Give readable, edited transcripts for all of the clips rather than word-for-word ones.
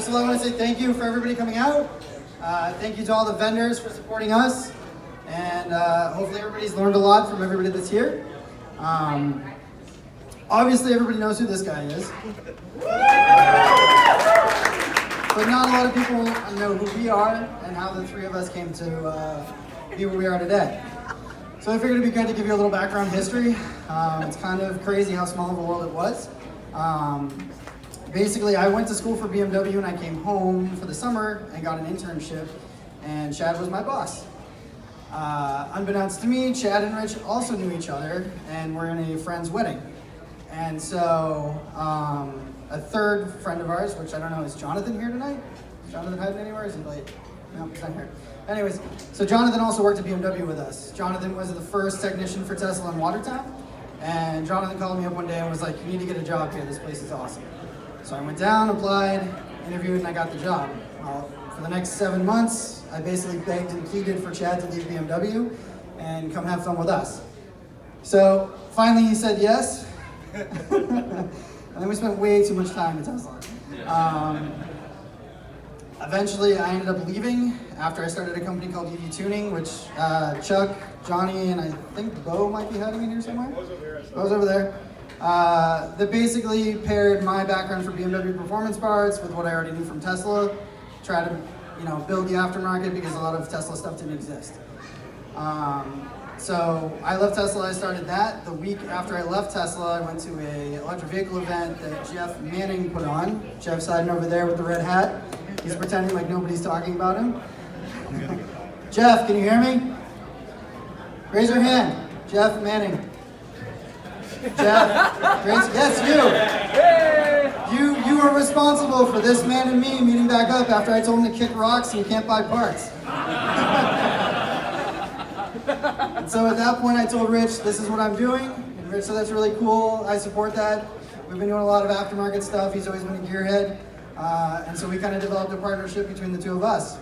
First of all, I want to say thank you for everybody coming out. Thank you to all the vendors for supporting us. And hopefully everybody's learned a lot from everybody that's here. Obviously everybody knows who this guy is. But not a lot of people know who we are and how the three of us came to be where we are today. So I figured it'd be good to give you a little background history. It's kind of crazy how small of a world it was. Basically, I went to school for BMW and I came home for the summer and got an internship, and Chad was my boss. Unbeknownst to me, Chad and Rich also knew each other and were in a friend's wedding. And so a third friend of ours, which I don't know, is Jonathan here tonight? Is Jonathan hiding anywhere? Is he late? No, he's not here. Anyways, so Jonathan also worked at BMW with us. Jonathan was the first technician for Tesla in Watertown. And Jonathan called me up one day and was like, you need to get a job here, this place is awesome. So I went down, applied, interviewed, and I got the job. Well, for the next 7 months, I basically begged and pleaded for Chad to leave BMW and come have fun with us. So finally he said yes. And then we spent way too much time at Tesla. Eventually I ended up leaving after I started a company called EV Tuning, which Chuck, Johnny, and I think Bo might be hiding in here somewhere. Bo's over there. That basically paired my background for BMW performance parts with what I already knew from Tesla. Try to, build the aftermarket because a lot of Tesla stuff didn't exist. So I left Tesla, I started that. The week after I left Tesla, I went to a electric vehicle event that Jeff Manning put on. Jeff's hiding over there with the red hat. He's pretending like nobody's talking about him. Jeff, can you hear me? Raise your hand. Jeff Manning. Jeff, yes, you were responsible for this man and me meeting back up after I told him to kick rocks and you can't buy parts. And so at that point I told Rich, this is what I'm doing. And Rich said, that's really cool, I support that. We've been doing a lot of aftermarket stuff, he's always been a gearhead. And so we kind of developed a partnership between the two of us.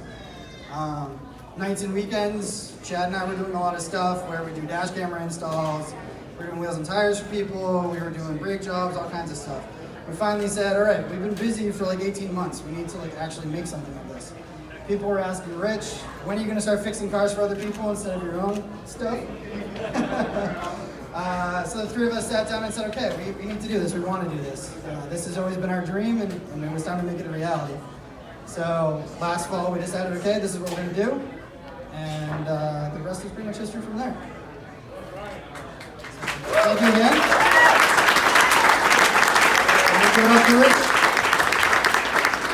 Nights and weekends, Chad and I were doing a lot of stuff where we do dash camera installs, we were doing wheels and tires for people, we were doing brake jobs, all kinds of stuff. We finally said, all right, we've been busy for like 18 months. We need to actually make something of this. People were asking, Rich, when are you going to start fixing cars for other people instead of your own stuff? So the three of us sat down and said, okay, we need to do this. We want to do this. This has always been our dream, and it was time to make it a reality. So last fall, we decided, okay, this is what we're going to do. And the rest is pretty much history from there. Thank you again. Give it up to Rich.